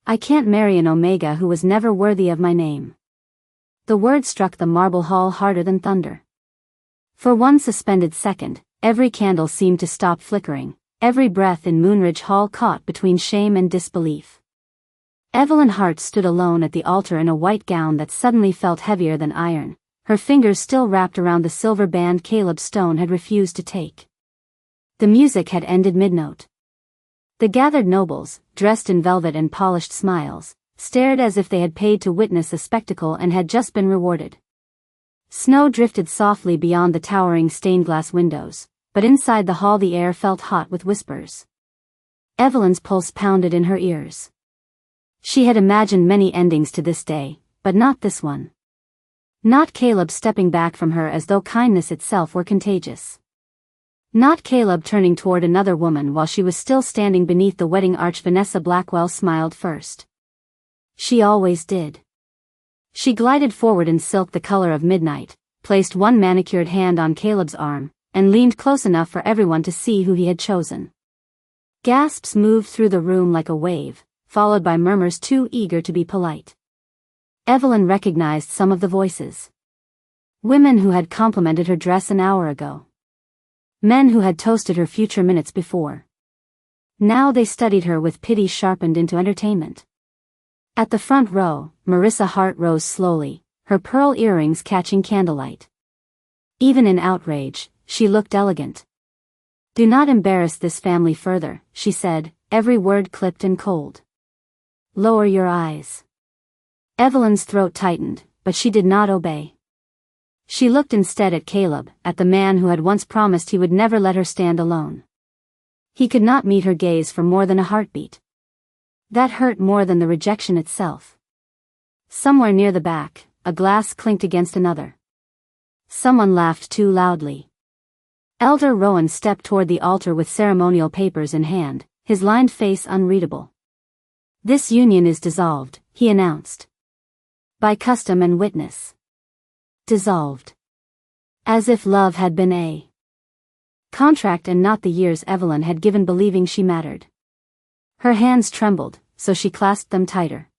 I can't marry an Omega who was never worthy of my name. The word struck the marble hall harder than thunder. For one suspended second, every candle seemed to stop flickering, every breath in Moonridge Hall caught between shame and disbelief. Evelyn Hart stood alone at the altar in a white gown that suddenly felt heavier than iron, her fingers still wrapped around the silver band Caleb Stone had refused to take. The music had ended mid-note. The gathered nobles, dressed in velvet and polished smiles, stared as if they had paid to witness a spectacle and had just been rewarded. Snow drifted softly beyond the towering stained-glass windows, but inside the hall the air felt hot with whispers. Evelyn's pulse pounded in her ears. She had imagined many endings to this day, but not this one. Not Caleb stepping back from her as though kindness itself were contagious. Not Caleb turning toward another woman while she was still standing beneath the wedding arch. Vanessa Blackwell smiled first. She always did. She glided forward in silk the color of midnight, placed one manicured hand on Caleb's arm, and leaned close enough for everyone to see who he had chosen. Gasps moved through the room like a wave, followed by murmurs too eager to be polite. Evelyn recognized some of the voices. Women who had complimented her dress an hour ago. Men who had toasted her future minutes before. Now they studied her with pity sharpened into entertainment. At the front row, Marissa Hart rose slowly, her pearl earrings catching candlelight. Even in outrage, she looked elegant. "Do not embarrass this family further," she said, every word clipped and cold. "Lower your eyes." Evelyn's throat tightened, but she did not obey. She looked instead at Caleb, at the man who had once promised he would never let her stand alone. He could not meet her gaze for more than a heartbeat. That hurt more than the rejection itself. Somewhere near the back, a glass clinked against another. Someone laughed too loudly. Elder Rowan stepped toward the altar with ceremonial papers in hand, his lined face unreadable. "This union is dissolved," he announced. "By custom and witness." Dissolved. As if love had been a contract and not the years Evelyn had given believing she mattered. Her hands trembled, so she clasped them tighter.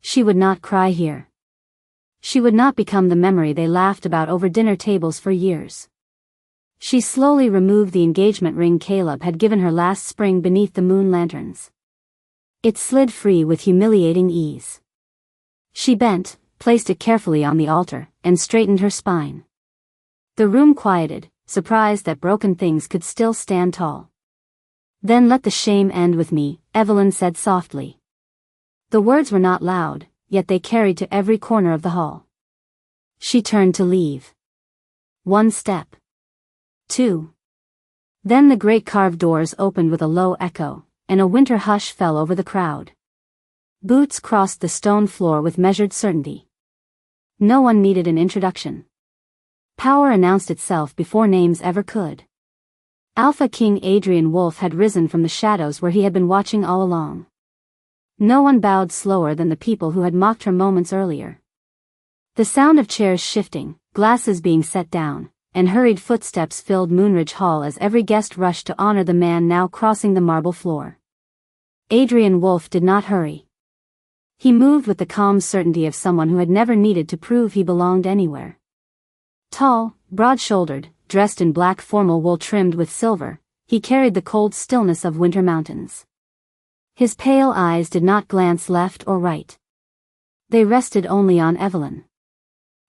She would not cry here. She would not become the memory they laughed about over dinner tables for years. She slowly removed the engagement ring Caleb had given her last spring beneath the moon lanterns. It slid free with humiliating ease. She bent, placed it carefully on the altar, and straightened her spine. The room quieted, surprised that broken things could still stand tall. "Then let the shame end with me," Evelyn said softly. The words were not loud, yet they carried to every corner of the hall. She turned to leave. One step. Two. Then the great carved doors opened with a low echo, and a winter hush fell over the crowd. Boots crossed the stone floor with measured certainty. No one needed an introduction. Power announced itself before names ever could. Alpha King Adrian Wolfe had risen from the shadows where he had been watching all along. No one bowed slower than the people who had mocked her moments earlier. The sound of chairs shifting, glasses being set down, and hurried footsteps filled Moonridge Hall as every guest rushed to honor the man now crossing the marble floor. Adrian Wolfe did not hurry. He moved with the calm certainty of someone who had never needed to prove he belonged anywhere. Tall, broad-shouldered, dressed in black formal wool trimmed with silver, he carried the cold stillness of winter mountains. His pale eyes did not glance left or right. They rested only on Evelyn.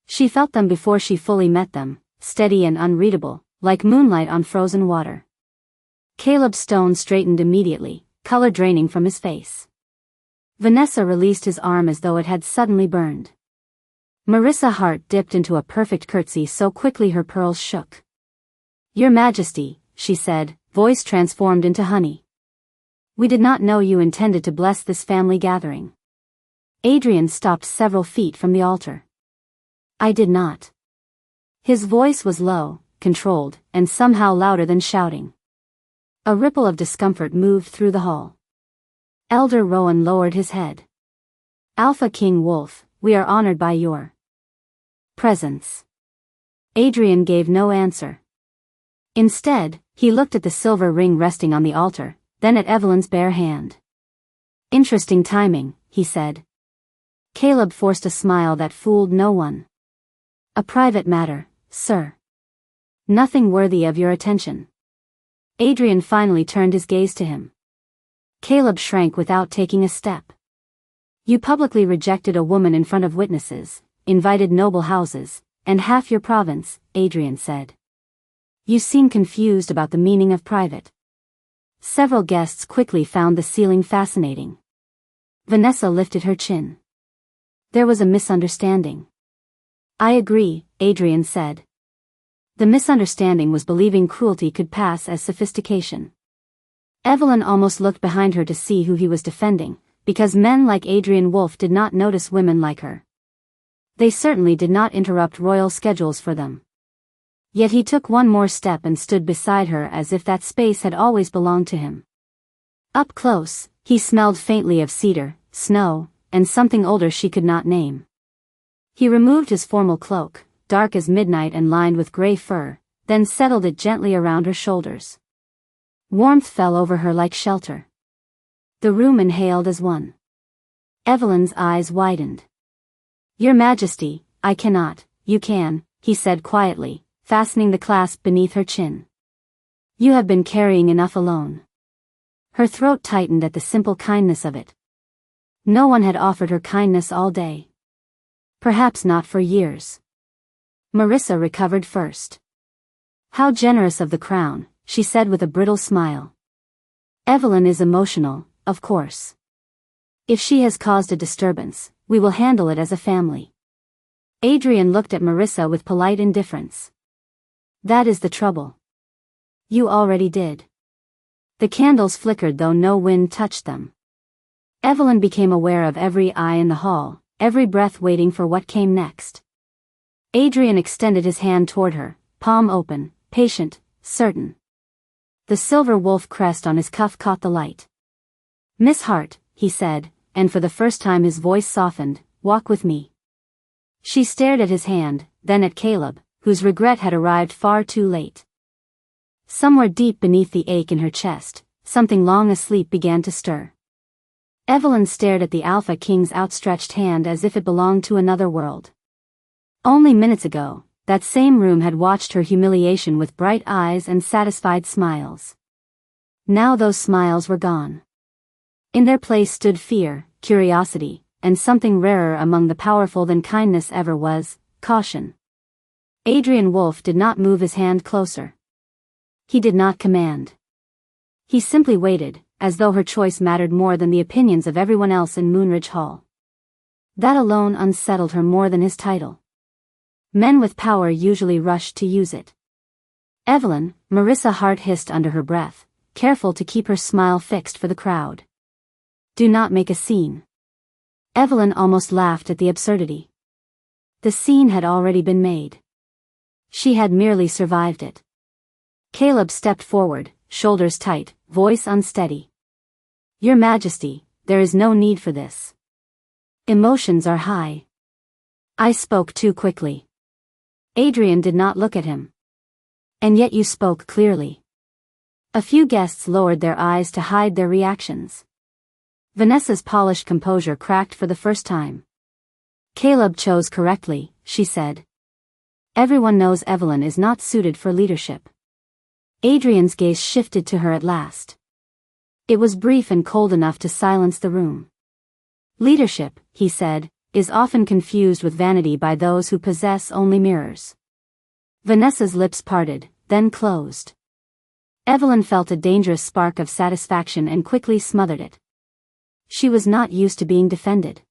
She felt them before she fully met them, steady and unreadable, like moonlight on frozen water. Caleb Stone straightened immediately, color draining from his face. Vanessa released his arm as though it had suddenly burned. Marissa Hart dipped into a perfect curtsy so quickly her pearls shook. "Your Majesty," she said, voice transformed into honey. "We did not know you intended to bless this family gathering." Adrian stopped several feet from the altar. "I did not." His voice was low, controlled, and somehow louder than shouting. A ripple of discomfort moved through the hall. Elder Rowan lowered his head. "Alpha King Wolfe, we are honored by your presence." Adrian gave no answer. Instead, he looked at the silver ring resting on the altar, then at Evelyn's bare hand. Interesting timing, he said. Caleb forced a smile that fooled no one. A private matter, sir. Nothing worthy of your attention. Adrian finally turned his gaze to him. Caleb shrank without taking a step. You publicly rejected a woman in front of witnesses, invited noble houses, and half your province, Adrian said. You seem confused about the meaning of private. Several guests quickly found the ceiling fascinating. Vanessa lifted her chin. There was a misunderstanding. I agree, Adrian said. The misunderstanding was believing cruelty could pass as sophistication. Evelyn almost looked behind her to see who he was defending, because men like Adrian Wolf did not notice women like her. They certainly did not interrupt royal schedules for them. Yet he took one more step and stood beside her as if that space had always belonged to him. Up close, he smelled faintly of cedar, snow, and something older she could not name. He removed his formal cloak, dark as midnight and lined with gray fur, then settled it gently around her shoulders. Warmth fell over her like shelter. The room inhaled as one. Evelyn's eyes widened. Your Majesty, I cannot, you can, he said quietly, fastening the clasp beneath her chin. You have been carrying enough alone. Her throat tightened at the simple kindness of it. No one had offered her kindness all day. Perhaps not for years. Marissa recovered first. How generous of the crown, she said with a brittle smile. Evelyn is emotional, of course. If she has caused a disturbance, we will handle it as a family. Adrian looked at Marissa with polite indifference. That is the trouble. You already did. The candles flickered though no wind touched them. Evelyn became aware of every eye in the hall, every breath waiting for what came next. Adrian extended his hand toward her, palm open, patient, certain. The silver wolf crest on his cuff caught the light. Miss Hart, he said, and for the first time his voice softened, walk with me. She stared at his hand, then at Caleb, whose regret had arrived far too late. Somewhere deep beneath the ache in her chest, something long asleep began to stir. Evelyn stared at the Alpha King's outstretched hand as if it belonged to another world. Only minutes ago, that same room had watched her humiliation with bright eyes and satisfied smiles. Now those smiles were gone. In their place stood fear, curiosity, and something rarer among the powerful than kindness ever was, caution. Adrian Wolf did not move his hand closer. He did not command. He simply waited, as though her choice mattered more than the opinions of everyone else in Moonridge Hall. That alone unsettled her more than his title. Men with power usually rushed to use it. Evelyn, Marissa Hart hissed under her breath, careful to keep her smile fixed for the crowd. Do not make a scene. Evelyn almost laughed at the absurdity. The scene had already been made. She had merely survived it. Caleb stepped forward, shoulders tight, voice unsteady. Your Majesty, there is no need for this. Emotions are high. I spoke too quickly. Adrian did not look at him. And yet you spoke clearly. A few guests lowered their eyes to hide their reactions. Vanessa's polished composure cracked for the first time. Caleb chose correctly, she said. Everyone knows Evelyn is not suited for leadership. Adrian's gaze shifted to her at last. It was brief and cold enough to silence the room. Leadership, he said, is often confused with vanity by those who possess only mirrors. Vanessa's lips parted, then closed. Evelyn felt a dangerous spark of satisfaction and quickly smothered it. She was not used to being defended.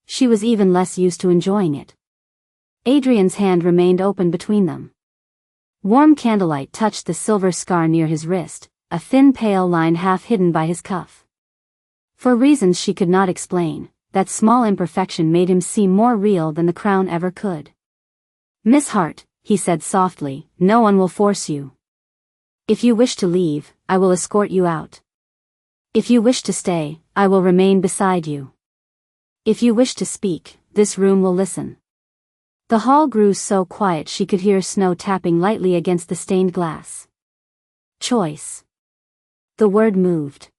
She was even less used to enjoying it. Adrian's hand remained open between them. Warm candlelight touched the silver scar near his wrist, a thin pale line half hidden by his cuff. For reasons she could not explain, that small imperfection made him seem more real than the crown ever could. Miss Hart, he said softly, no one will force you. If you wish to leave, I will escort you out. If you wish to stay, I will remain beside you. If you wish to speak, this room will listen. The hall grew so quiet she could hear snow tapping lightly against the stained glass. Choice. The word moved.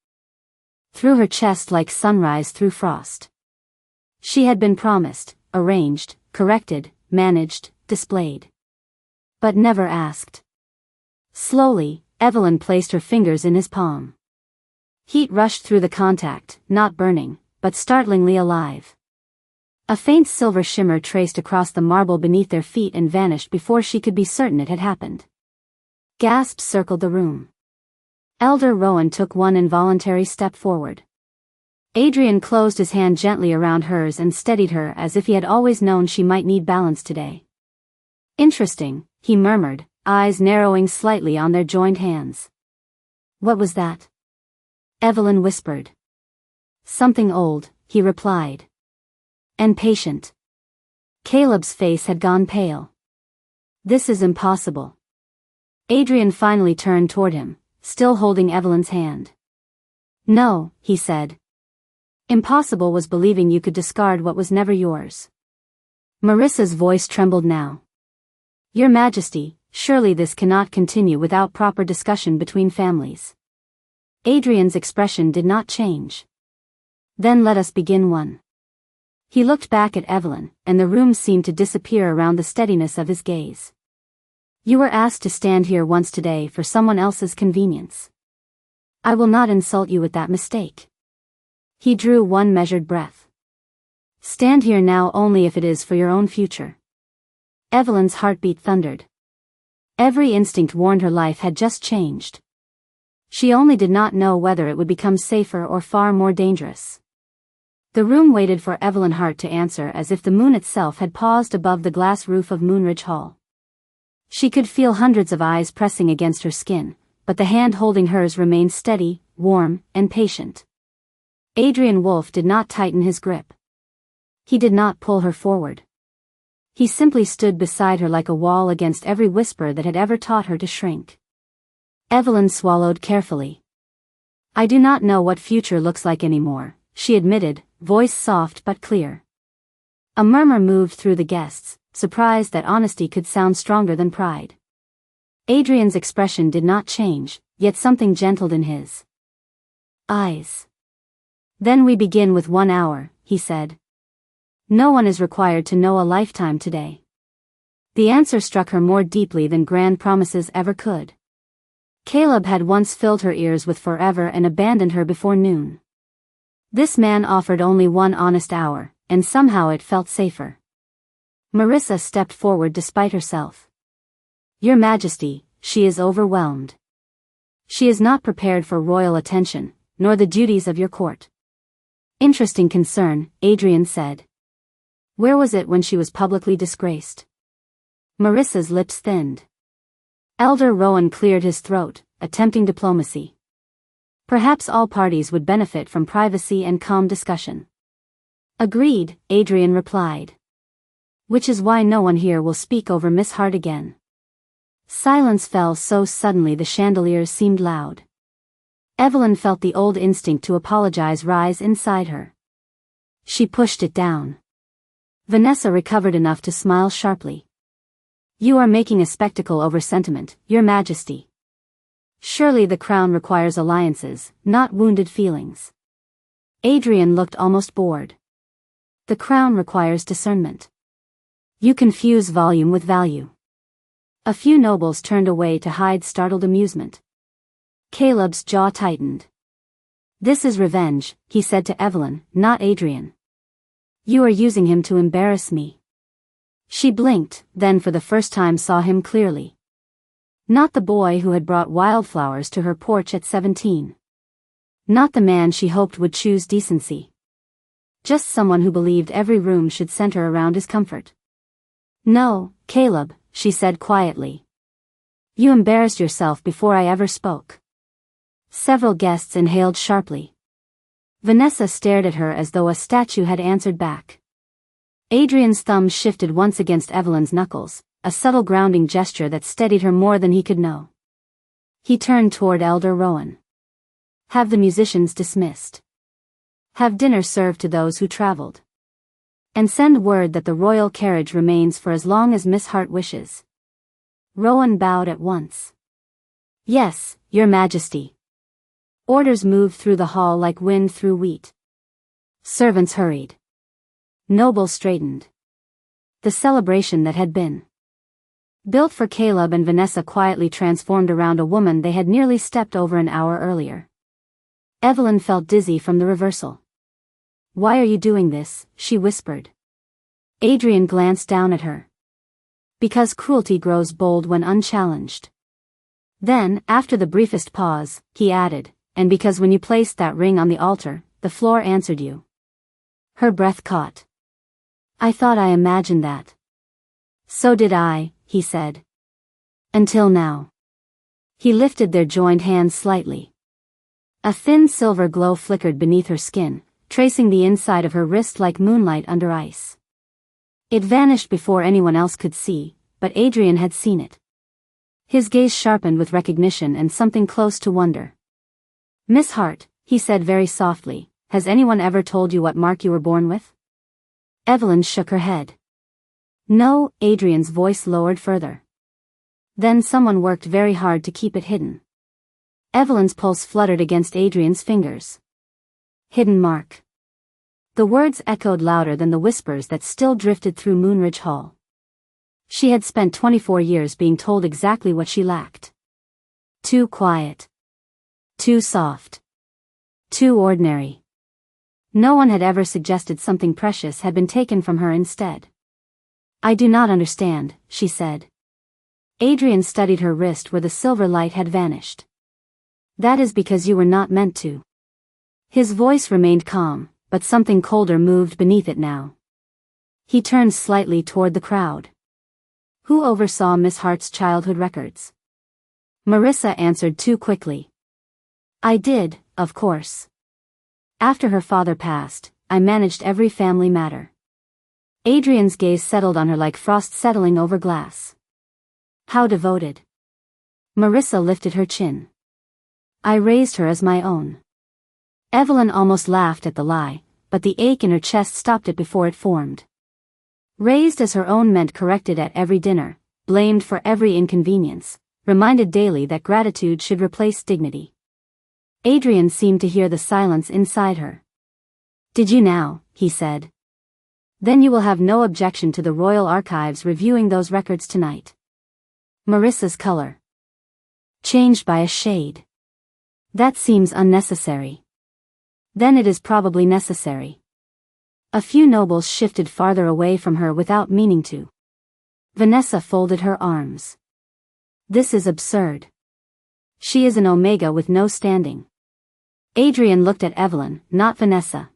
through her chest like sunrise through frost. She had been promised, arranged, corrected, managed, displayed. But never asked. Slowly, Evelyn placed her fingers in his palm. Heat rushed through the contact, not burning, but startlingly alive. A faint silver shimmer traced across the marble beneath their feet and vanished before she could be certain it had happened. Gasps circled the room. Elder Rowan took one involuntary step forward. Adrian closed his hand gently around hers and steadied her as if he had always known she might need balance today. Interesting, he murmured, eyes narrowing slightly on their joined hands. What was that? Evelyn whispered. Something old, he replied. And patient. Caleb's face had gone pale. This is impossible. Adrian finally turned toward him, still holding Evelyn's hand. No, he said. Impossible was believing you could discard what was never yours. Marissa's voice trembled now. Your Majesty, surely this cannot continue without proper discussion between families. Adrian's expression did not change. Then let us begin one. He looked back at Evelyn, and the room seemed to disappear around the steadiness of his gaze. You were asked to stand here once today for someone else's convenience. I will not insult you with that mistake. He drew one measured breath. Stand here now only if it is for your own future. Evelyn's heartbeat thundered. Every instinct warned her life had just changed. She only did not know whether it would become safer or far more dangerous. The room waited for Evelyn Hart to answer as if the moon itself had paused above the glass roof of Moonridge Hall. She could feel hundreds of eyes pressing against her skin, but the hand holding hers remained steady, warm, and patient. Adrian Wolfe did not tighten his grip. He did not pull her forward. He simply stood beside her like a wall against every whisper that had ever taught her to shrink. Evelyn swallowed carefully. I do not know what future looks like anymore, she admitted, voice soft but clear. A murmur moved through the guests, surprised that honesty could sound stronger than pride. Adrian's expression did not change, yet something gentled in his eyes. Then we begin with 1 hour, he said. No one is required to know a lifetime today. The answer struck her more deeply than grand promises ever could. Caleb had once filled her ears with forever and abandoned her before noon. This man offered only 1 honest hour, and somehow it felt safer. Marissa stepped forward despite herself. Your Majesty, she is overwhelmed. She is not prepared for royal attention, nor the duties of your court. Interesting concern, Adrian said. Where was it when she was publicly disgraced? Marissa's lips thinned. Elder Rowan cleared his throat, attempting diplomacy. Perhaps all parties would benefit from privacy and calm discussion. Agreed, Adrian replied. Which is why no one here will speak over Miss Hart again. Silence fell so suddenly the chandeliers seemed loud. Evelyn felt the old instinct to apologize rise inside her. She pushed it down. Vanessa recovered enough to smile sharply. You are making a spectacle over sentiment, Your Majesty. Surely the crown requires alliances, not wounded feelings. Adrian looked almost bored. The crown requires discernment. You confuse volume with value. A few nobles turned away to hide startled amusement. Caleb's jaw tightened. This is revenge, he said to Evelyn, not Adrian. You are using him to embarrass me. She blinked, then for the first time saw him clearly. Not the boy who had brought wildflowers to her porch at 17. Not the man she hoped would choose decency. Just someone who believed every room should center around his comfort. No, Caleb, she said quietly. You embarrassed yourself before I ever spoke. Several guests inhaled sharply. Vanessa stared at her as though a statue had answered back. Adrian's thumb shifted once against Evelyn's knuckles, a subtle grounding gesture that steadied her more than he could know. He turned toward Elder Rowan. Have the musicians dismissed. Have dinner served to those who traveled. And send word that the royal carriage remains for as long as Miss Hart wishes. Rowan bowed at once. Yes, Your Majesty. Orders moved through the hall like wind through wheat. Servants hurried. Nobles straightened. The celebration that had been built for Caleb and Vanessa quietly transformed around a woman they had nearly stepped over an hour earlier. Evelyn felt dizzy from the reversal. "Why are you doing this?" she whispered. Adrian glanced down at her. "Because cruelty grows bold when unchallenged." Then, after the briefest pause, he added, "And because when you placed that ring on the altar, the floor answered you." Her breath caught. "I thought I imagined that." "So did I," he said. "Until now." He lifted their joined hands slightly. A thin silver glow flickered beneath her skin, tracing the inside of her wrist like moonlight under ice. It vanished before anyone else could see, but Adrian had seen it. His gaze sharpened with recognition and something close to wonder. "Miss Hart," he said very softly, "has anyone ever told you what mark you were born with?" Evelyn shook her head. "No," Adrian's voice lowered further. "Then someone worked very hard to keep it hidden." Evelyn's pulse fluttered against Adrian's fingers. "Hidden mark." The words echoed louder than the whispers that still drifted through Moonridge Hall. She had spent 24 years being told exactly what she lacked. Too quiet. Too soft. Too ordinary. No one had ever suggested something precious had been taken from her instead. "I do not understand," she said. Adrian studied her wrist where the silver light had vanished. "That is because you were not meant to." His voice remained calm, but something colder moved beneath it now. He turned slightly toward the crowd. "Who oversaw Miss Hart's childhood records?" Marissa answered too quickly. "I did, of course. After her father passed, I managed every family matter." Adrian's gaze settled on her like frost settling over glass. "How devoted." Marissa lifted her chin. "I raised her as my own." Evelyn almost laughed at the lie, but the ache in her chest stopped it before it formed. Raised as her own meant corrected at every dinner, blamed for every inconvenience, reminded daily that gratitude should replace dignity. Adrian seemed to hear the silence inside her. "Did you now?" he said. "Then you will have no objection to the Royal Archives reviewing those records tonight." Marissa's color changed by a shade. "That seems unnecessary." "Then it is probably necessary." A few nobles shifted farther away from her without meaning to. Vanessa folded her arms. "This is absurd. She is an Omega with no standing." Adrian looked at Evelyn, not Vanessa.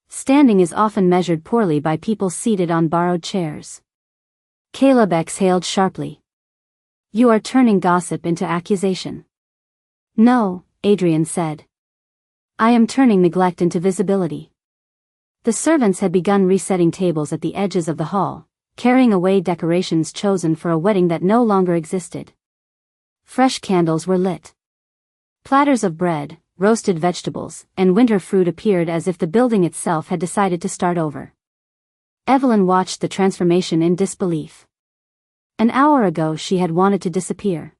Standing is often measured poorly by people seated on borrowed chairs. Caleb exhaled sharply. "You are turning gossip into accusation." "No," Adrian said. "I am turning neglect into visibility." The servants had begun resetting tables at the edges of the hall, carrying away decorations chosen for a wedding that no longer existed. Fresh candles were lit. Platters of bread, roasted vegetables, and winter fruit appeared as if the building itself had decided to start over. Evelyn watched the transformation in disbelief. An hour ago she had wanted to disappear.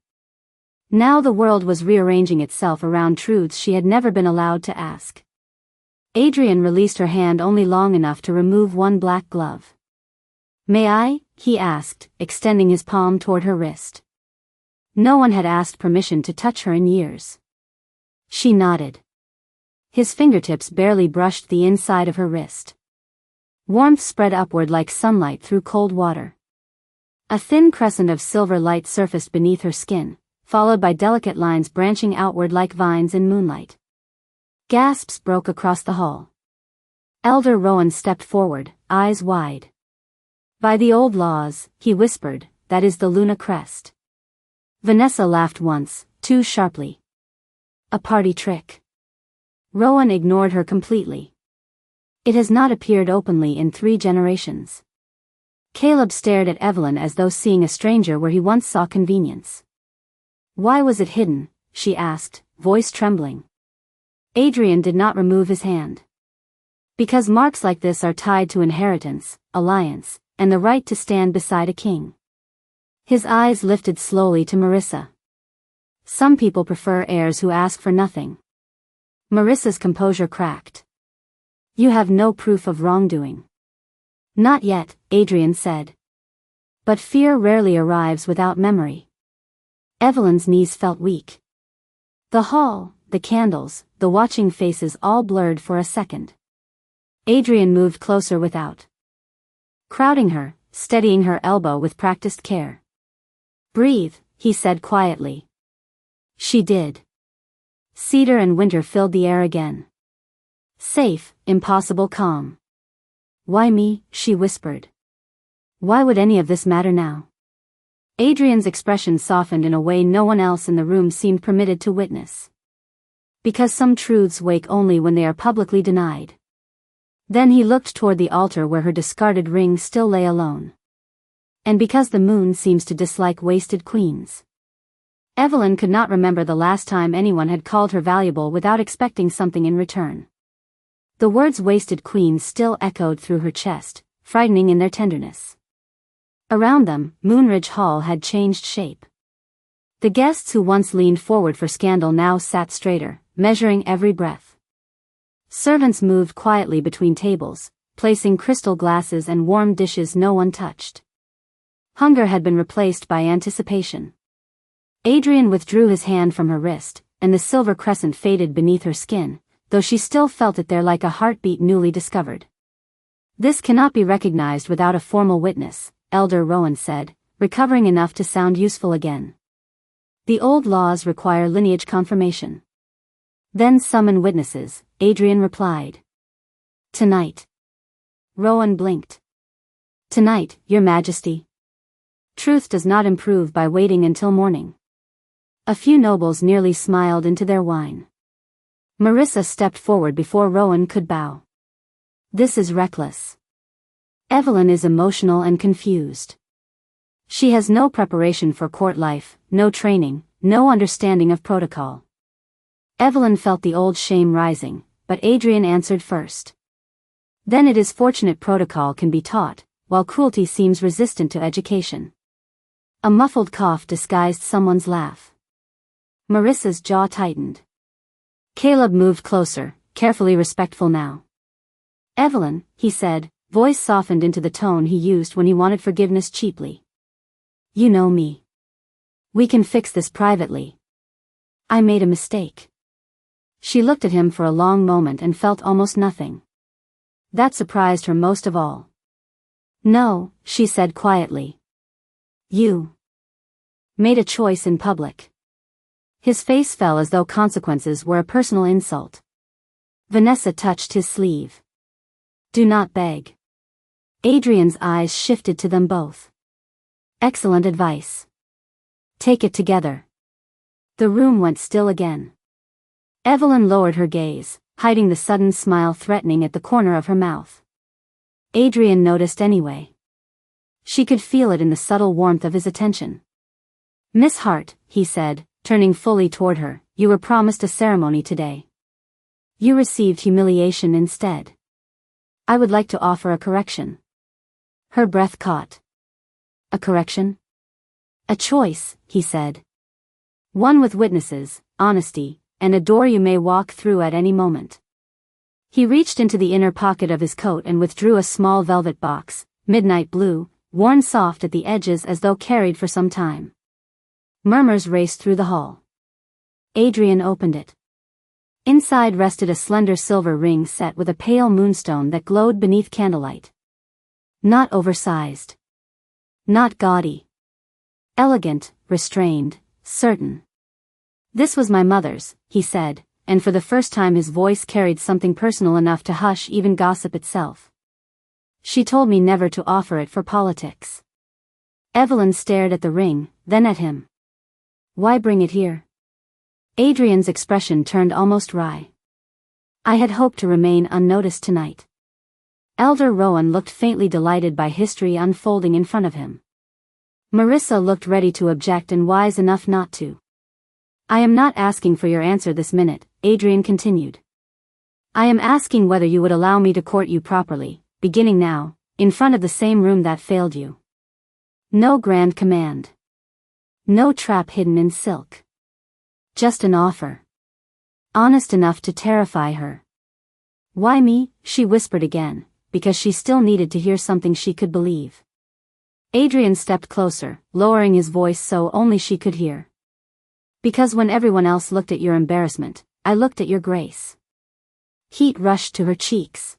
Now the world was rearranging itself around truths she had never been allowed to ask. Adrian released her hand only long enough to remove one black glove. "May I?" he asked, extending his palm toward her wrist. No one had asked permission to touch her in years. She nodded. His fingertips barely brushed the inside of her wrist. Warmth spread upward like sunlight through cold water. A thin crescent of silver light surfaced beneath her skin, followed by delicate lines branching outward like vines in moonlight. Gasps broke across the hall. Elder Rowan stepped forward, eyes wide. "By the old laws," he whispered, "that is the Luna crest." Vanessa laughed once, too sharply. "A party trick." Rowan ignored her completely. "It has not appeared openly in 3 generations." Caleb stared at Evelyn as though seeing a stranger where he once saw convenience. "Why was it hidden?" she asked, voice trembling. Adrian did not remove his hand. "Because marks like this are tied to inheritance, alliance, and the right to stand beside a king." His eyes lifted slowly to Marissa. "Some people prefer heirs who ask for nothing." Marissa's composure cracked. You have no proof of wrongdoing. Not yet, Adrian said. But fear rarely arrives without memory. Evelyn's knees felt weak. The hall, the candles, the watching faces all blurred for a second. Adrian moved closer without crowding her, steadying her elbow with practiced care. Breathe, he said quietly. She did. Cedar and winter filled the air again. Safe, impossible calm. Why me, she whispered. Why would any of this matter now? Adrian's expression softened in a way no one else in the room seemed permitted to witness. Because some truths wake only when they are publicly denied. Then he looked toward the altar where her discarded ring still lay alone. And because the moon seems to dislike wasted queens. Evelyn could not remember the last time anyone had called her valuable without expecting something in return. The words wasted queens still echoed through her chest, frightening in their tenderness. Around them, Moonridge Hall had changed shape. The guests who once leaned forward for scandal now sat straighter, measuring every breath. Servants moved quietly between tables, placing crystal glasses and warm dishes no one touched. Hunger had been replaced by anticipation. Adrian withdrew his hand from her wrist, and the silver crescent faded beneath her skin, though she still felt it there like a heartbeat newly discovered. This cannot be recognized without a formal witness, Elder Rowan said, recovering enough to sound useful again. The old laws require lineage confirmation. Then summon witnesses, Adrian replied. Tonight. Rowan blinked. Tonight, Your Majesty. Truth does not improve by waiting until morning. A few nobles nearly smiled into their wine. Marissa stepped forward before Rowan could bow. This is reckless. Evelyn is emotional and confused. She has no preparation for court life, no training, no understanding of protocol. Evelyn felt the old shame rising, but Adrian answered first. Then it is fortunate protocol can be taught, while cruelty seems resistant to education. A muffled cough disguised someone's laugh. Marissa's jaw tightened. Caleb moved closer, carefully respectful now. Evelyn, he said, voice softened into the tone he used when he wanted forgiveness cheaply. You know me. We can fix this privately. I made a mistake. She looked at him for a long moment and felt almost nothing. That surprised her most of all. No, she said quietly. You made a choice in public. His face fell as though consequences were a personal insult. Vanessa touched his sleeve. Do not beg. Adrian's eyes shifted to them both. Excellent advice. Take it together. The room went still again. Evelyn lowered her gaze, hiding the sudden smile threatening at the corner of her mouth. Adrian noticed anyway. She could feel it in the subtle warmth of his attention. Miss Hart, he said, turning fully toward her, you were promised a ceremony today. You received humiliation instead. I would like to offer a correction. Her breath caught. A correction? A choice, he said. One with witnesses, honesty, and a door you may walk through at any moment. He reached into the inner pocket of his coat and withdrew a small velvet box, midnight blue, worn soft at the edges as though carried for some time. Murmurs raced through the hall. Adrian opened it. Inside rested a slender silver ring set with a pale moonstone that glowed beneath candlelight. Not oversized. Not gaudy. Elegant, restrained, certain. This was my mother's, he said, and for the first time his voice carried something personal enough to hush even gossip itself. She told me never to offer it for politics. Evelyn stared at the ring, then at him. Why bring it here? Adrian's expression turned almost wry. I had hoped to remain unnoticed tonight. Elder Rowan looked faintly delighted by history unfolding in front of him. Marissa looked ready to object and wise enough not to. I am not asking for your answer this minute, Adrian continued. I am asking whether you would allow me to court you properly, beginning now, in front of the same room that failed you. No grand command. No trap hidden in silk. Just an offer. honest enough to terrify her. "Why me?" she whispered again, because she still needed to hear something she could believe. Adrian stepped closer, lowering his voice so only she could hear. "Because when everyone else looked at your embarrassment, I looked at your grace." Heat rushed to her cheeks.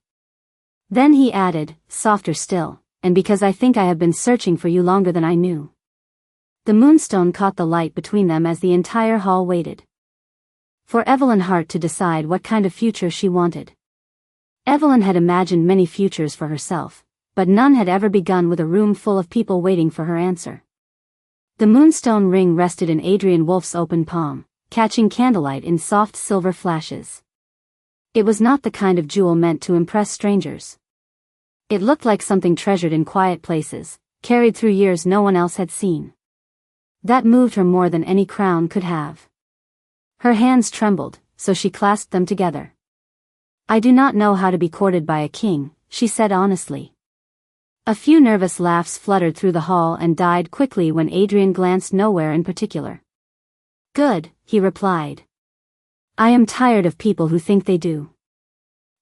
Then he added, softer still, "And because I think I have been searching for you longer than I knew." The moonstone caught the light between them as the entire hall waited for Evelyn Hart to decide what kind of future she wanted. Evelyn had imagined many futures for herself, but none had ever begun with a room full of people waiting for her answer. The moonstone ring rested in Adrian Wolf's open palm, catching candlelight in soft silver flashes. It was not the kind of jewel meant to impress strangers. It looked like something treasured in quiet places, carried through years no one else had seen. That moved her more than any crown could have. Her hands trembled, so she clasped them together. "I do not know how to be courted by a king," she said honestly. A few nervous laughs fluttered through the hall and died quickly when Adrian glanced nowhere in particular. "Good," he replied. "I am tired of people who think they do."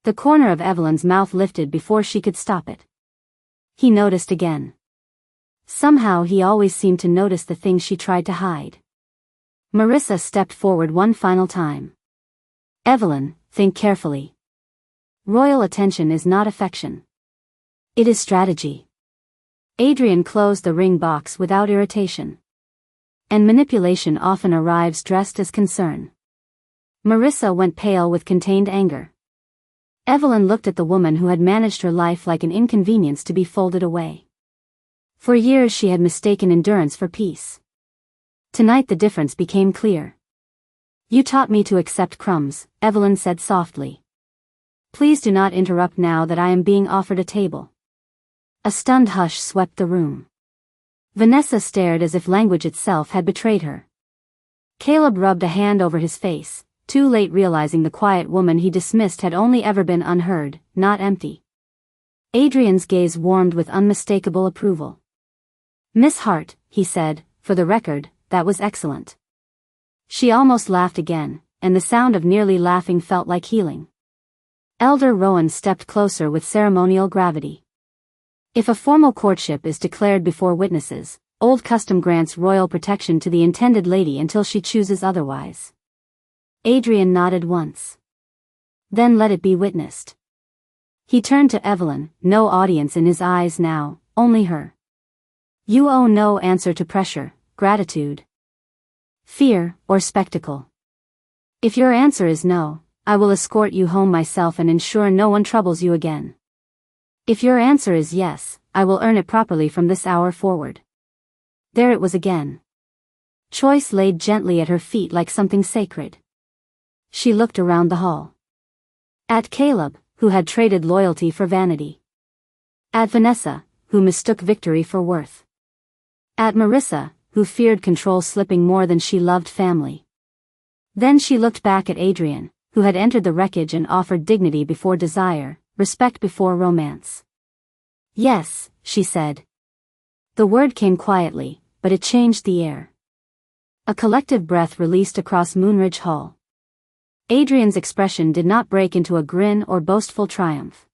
The corner of Evelyn's mouth lifted before she could stop it. He noticed again. Somehow he always seemed to notice the things she tried to hide. Marissa stepped forward one final time. "Evelyn, think carefully. Royal attention is not affection. It is strategy." Adrian closed the ring box without irritation. And manipulation often arrives dressed as concern. Marissa went pale with contained anger. Evelyn looked at the woman who had managed her life like an inconvenience to be folded away. For years she had mistaken endurance for peace. Tonight the difference became clear. "You taught me to accept crumbs," Evelyn said softly. "Please do not interrupt now that I am being offered a table." A stunned hush swept the room. Vanessa stared as if language itself had betrayed her. Caleb rubbed a hand over his face, too late realizing the quiet woman he dismissed had only ever been unheard, not empty. Adrian's gaze warmed with unmistakable approval. "Miss Hart," he said, "for the record, that was excellent." She almost laughed again, and the sound of nearly laughing felt like healing. Elder Rowan stepped closer with ceremonial gravity. "If a formal courtship is declared before witnesses, old custom grants royal protection to the intended lady until she chooses otherwise." Adrian nodded once. "Then let it be witnessed." He turned to Evelyn, no audience in his eyes now, only her. "You owe no answer to pressure, gratitude, fear, or spectacle. If your answer is no, I will escort you home myself and ensure no one troubles you again. If your answer is yes, I will earn it properly from this hour forward." There it was again. Choice laid gently at her feet like something sacred. She looked around the hall. At Caleb, who had traded loyalty for vanity. At Vanessa, who mistook victory for worth. At Marissa, who feared control slipping more than she loved family. Then she looked back at Adrian, who had entered the wreckage and offered dignity before desire, respect before romance. "Yes," she said. The word came quietly, but it changed the air. A collective breath released across Moonridge Hall. Adrian's expression did not break into a grin or boastful triumph.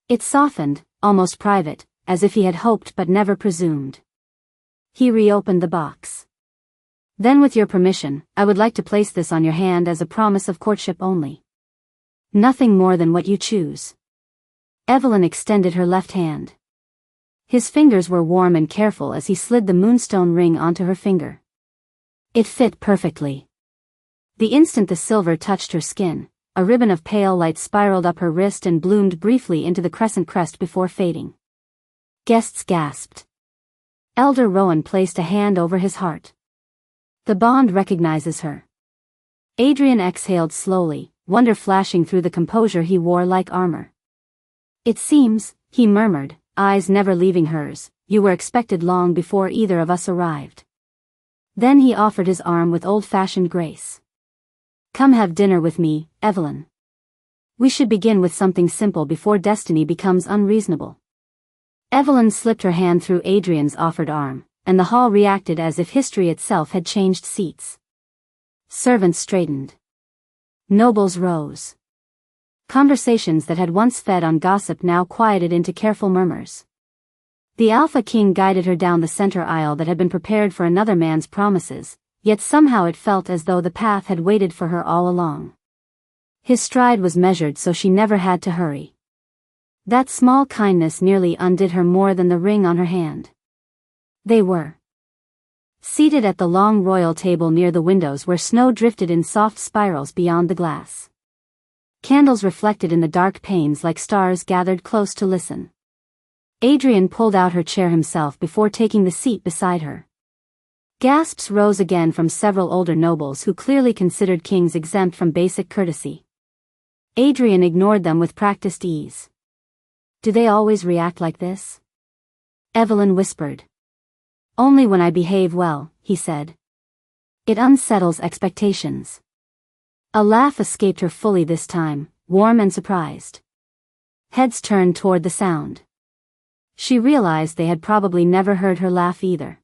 It softened, almost private, as if he had hoped but never presumed. He reopened the box. "Then with your permission, I would like to place this on your hand as a promise of courtship only. Nothing more than what you choose." Evelyn extended her left hand. His fingers were warm and careful as he slid the moonstone ring onto her finger. It fit perfectly. The instant the silver touched her skin, a ribbon of pale light spiraled up her wrist and bloomed briefly into the crescent crest before fading. Guests gasped. Elder Rowan placed a hand over his heart. "The bond recognizes her." Adrian exhaled slowly, wonder flashing through the composure he wore like armor. "It seems," he murmured, eyes never leaving hers, "you were expected long before either of us arrived." Then he offered his arm with old-fashioned grace. "Come have dinner with me, Evelyn. We should begin with something simple before destiny becomes unreasonable." Evelyn slipped her hand through Adrian's offered arm, and the hall reacted as if history itself had changed seats. Servants straightened. Nobles rose. Conversations that had once fed on gossip now quieted into careful murmurs. The Alpha King guided her down the center aisle that had been prepared for another man's promises, yet somehow it felt as though the path had waited for her all along. His stride was measured so she never had to hurry. That small kindness nearly undid her more than the ring on her hand. They were seated at the long royal table near the windows where snow drifted in soft spirals beyond the glass. Candles reflected in the dark panes like stars gathered close to listen. Adrian pulled out her chair himself before taking the seat beside her. Gasps rose again from several older nobles who clearly considered kings exempt from basic courtesy. Adrian ignored them with practiced ease. Do they always react like this? Evelyn whispered. Only when I behave well, he said. It unsettles expectations. A laugh escaped her fully this time, warm and surprised. Heads turned toward the sound. She realized they had probably never heard her laugh either.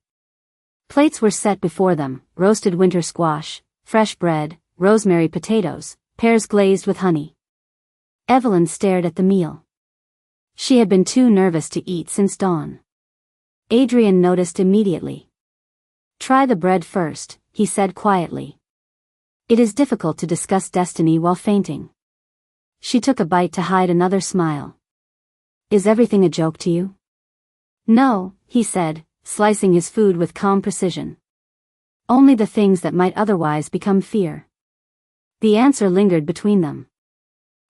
Plates were set before them, roasted winter squash, fresh bread, rosemary potatoes, pears glazed with honey. Evelyn stared at the meal. She had been too nervous to eat since dawn. Adrian noticed immediately. Try the bread first, he said quietly. It is difficult to discuss destiny while fainting. She took a bite to hide another smile. Is everything a joke to you? No, he said, slicing his food with calm precision. Only the things that might otherwise become fear. The answer lingered between them.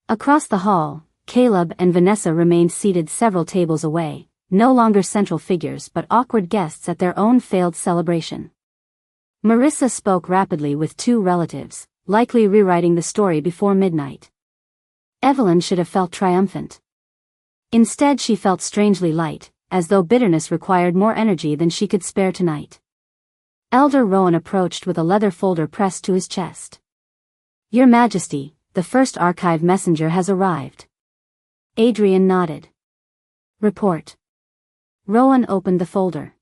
Across the hall, Caleb and Vanessa remained seated several tables away, no longer central figures but awkward guests at their own failed celebration. Marissa spoke rapidly with two relatives, likely rewriting the story before midnight. Evelyn should have felt triumphant. Instead she felt strangely light, as though bitterness required more energy than she could spare tonight. Elder Rowan approached with a leather folder pressed to his chest. Your Majesty, the first archive messenger has arrived. Adrian nodded. Report. Rowan opened the folder.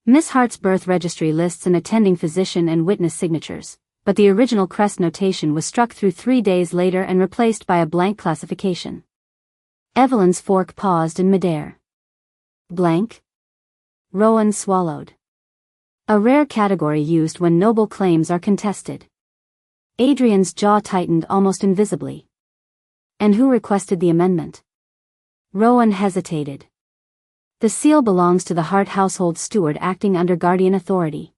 Miss Hart's birth registry lists an attending physician and witness signatures, but the original crest notation was struck through 3 days later and replaced by a blank classification. Evelyn's fork paused in midair. Blank? Rowan swallowed. A rare category used when noble claims are contested. Adrian's jaw tightened almost invisibly. And who requested the amendment? Rowan hesitated. The seal belongs to the Hart household steward acting under guardian authority.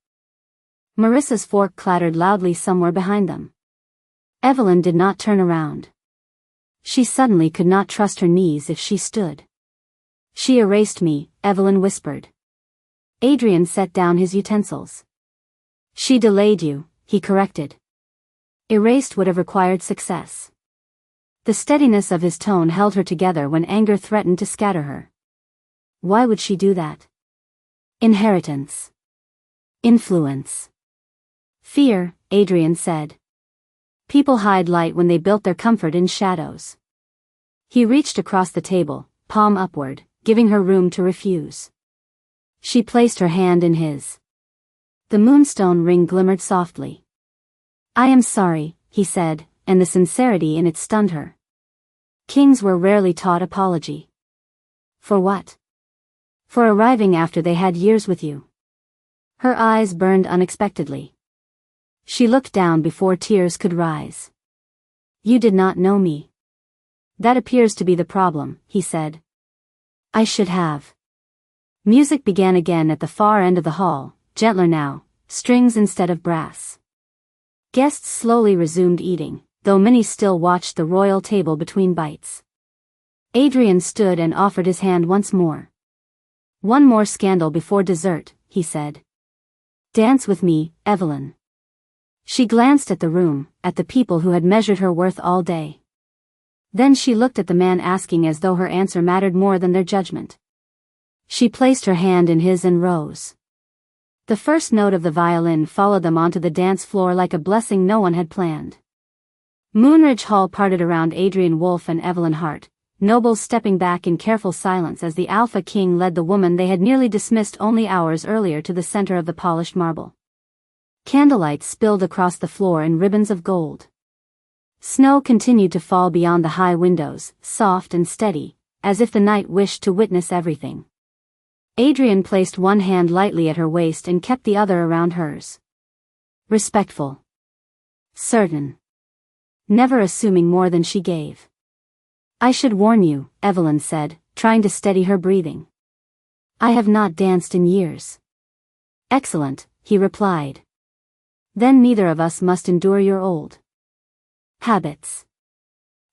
Marissa's fork clattered loudly somewhere behind them. Evelyn did not turn around. She suddenly could not trust her knees if she stood. She erased me, Evelyn whispered. Adrian set down his utensils. She delayed you, he corrected. Erased would have required success. The steadiness of his tone held her together when anger threatened to scatter her. Why would she do that? Inheritance. Influence. Fear, Adrian said. People hide light when they built their comfort in shadows. He reached across the table, palm upward, giving her room to refuse. She placed her hand in his. The moonstone ring glimmered softly. I am sorry, he said, and the sincerity in it stunned her. Kings were rarely taught apology. For what? For arriving after they had years with you. Her eyes burned unexpectedly. She looked down before tears could rise. You did not know me. That appears to be the problem, he said. I should have. Music began again at the far end of the hall, gentler now, strings instead of brass. Guests slowly resumed eating, though many still watched the royal table between bites. Adrian stood and offered his hand once more. One more scandal before dessert, he said. Dance with me, Evelyn. She glanced at the room, at the people who had measured her worth all day. Then she looked at the man asking as though her answer mattered more than their judgment. She placed her hand in his and rose. The first note of the violin followed them onto the dance floor like a blessing no one had planned. Moonridge Hall parted around Adrian Wolfe and Evelyn Hart, nobles stepping back in careful silence as the Alpha King led the woman they had nearly dismissed only hours earlier to the center of the polished marble. Candlelight spilled across the floor in ribbons of gold. Snow continued to fall beyond the high windows, soft and steady, as if the night wished to witness everything. Adrian placed one hand lightly at her waist and kept the other around hers. Respectful. Certain. Never assuming more than she gave. I should warn you, Evelyn said, trying to steady her breathing. I have not danced in years. Excellent, he replied. Then neither of us must endure your old habits.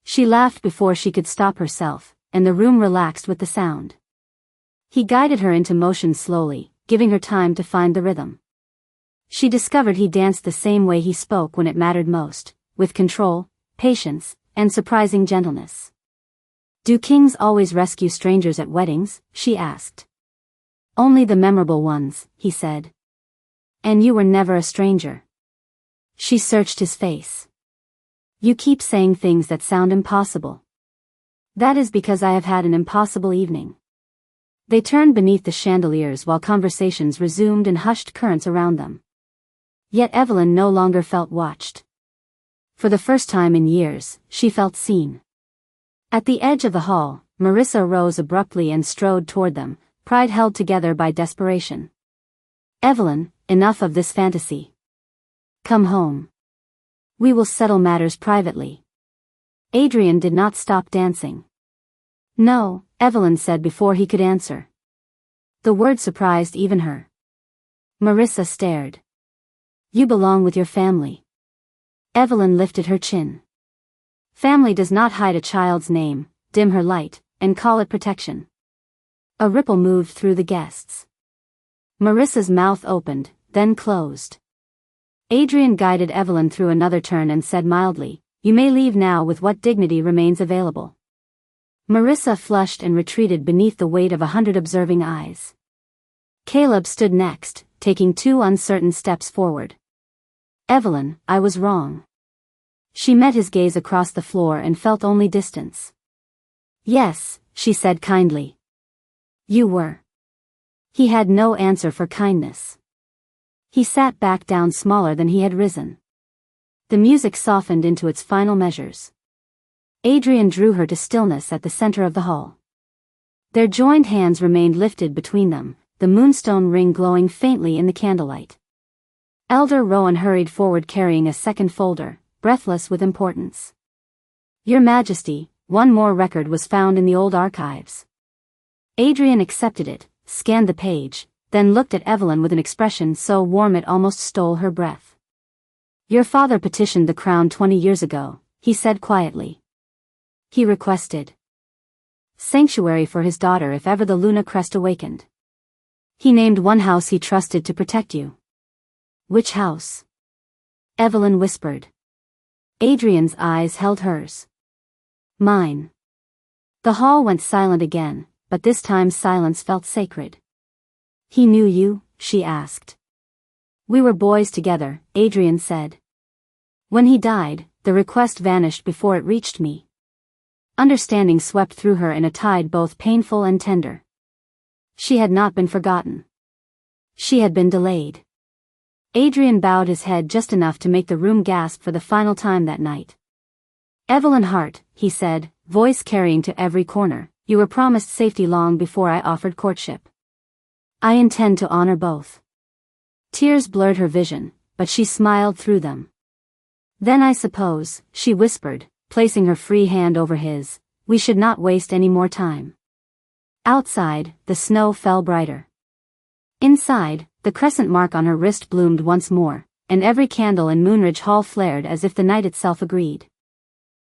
She laughed before she could stop herself, and the room relaxed with the sound. He guided her into motion slowly, giving her time to find the rhythm. She discovered he danced the same way he spoke when it mattered most, with control, patience, and surprising gentleness. Do kings always rescue strangers at weddings? She asked. Only the memorable ones, he said. And you were never a stranger. She searched his face. You keep saying things that sound impossible. That is because I have had an impossible evening. They turned beneath the chandeliers while conversations resumed in hushed currents around them. Yet Evelyn no longer felt watched. For the first time in years, she felt seen. At the edge of the hall, Marissa rose abruptly and strode toward them, pride held together by desperation. Evelyn, enough of this fantasy. Come home. We will settle matters privately. Adrian did not stop dancing. No, Evelyn said before he could answer. The word surprised even her. Marissa stared. You belong with your family. Evelyn lifted her chin. Family does not hide a child's name, dim her light, and call it protection. A ripple moved through the guests. Marissa's mouth opened, then closed. Adrian guided Evelyn through another turn and said mildly, You may leave now with what dignity remains available. Marissa flushed and retreated beneath the weight of 100 observing eyes. Caleb stood next, taking 2 uncertain steps forward. Evelyn, I was wrong. She met his gaze across the floor and felt only distance. Yes, she said kindly. You were. He had no answer for kindness. He sat back down smaller than he had risen. The music softened into its final measures. Adrian drew her to stillness at the center of the hall. Their joined hands remained lifted between them, the moonstone ring glowing faintly in the candlelight. Elder Rowan hurried forward carrying a second folder, breathless with importance. Your Majesty, one more record was found in the old archives. Adrian accepted it, scanned the page, then looked at Evelyn with an expression so warm it almost stole her breath. Your father petitioned the crown 20 years ago, he said quietly. He requested sanctuary for his daughter if ever the Luna crest awakened. He named one house he trusted to protect you. Which house? Evelyn whispered. Adrian's eyes held hers. Mine. The hall went silent again, but this time silence felt sacred. He knew you? She asked. We were boys together, Adrian said. When he died, the request vanished before it reached me. Understanding swept through her in a tide both painful and tender. She had not been forgotten. She had been delayed. Adrian bowed his head just enough to make the room gasp for the final time that night. Evelyn Hart, he said, voice carrying to every corner, you were promised safety long before I offered courtship. I intend to honor both. Tears blurred her vision, but she smiled through them. Then I suppose, she whispered, placing her free hand over his, we should not waste any more time. Outside, the snow fell brighter. Inside, the crescent mark on her wrist bloomed once more, and every candle in Moonridge Hall flared as if the night itself agreed.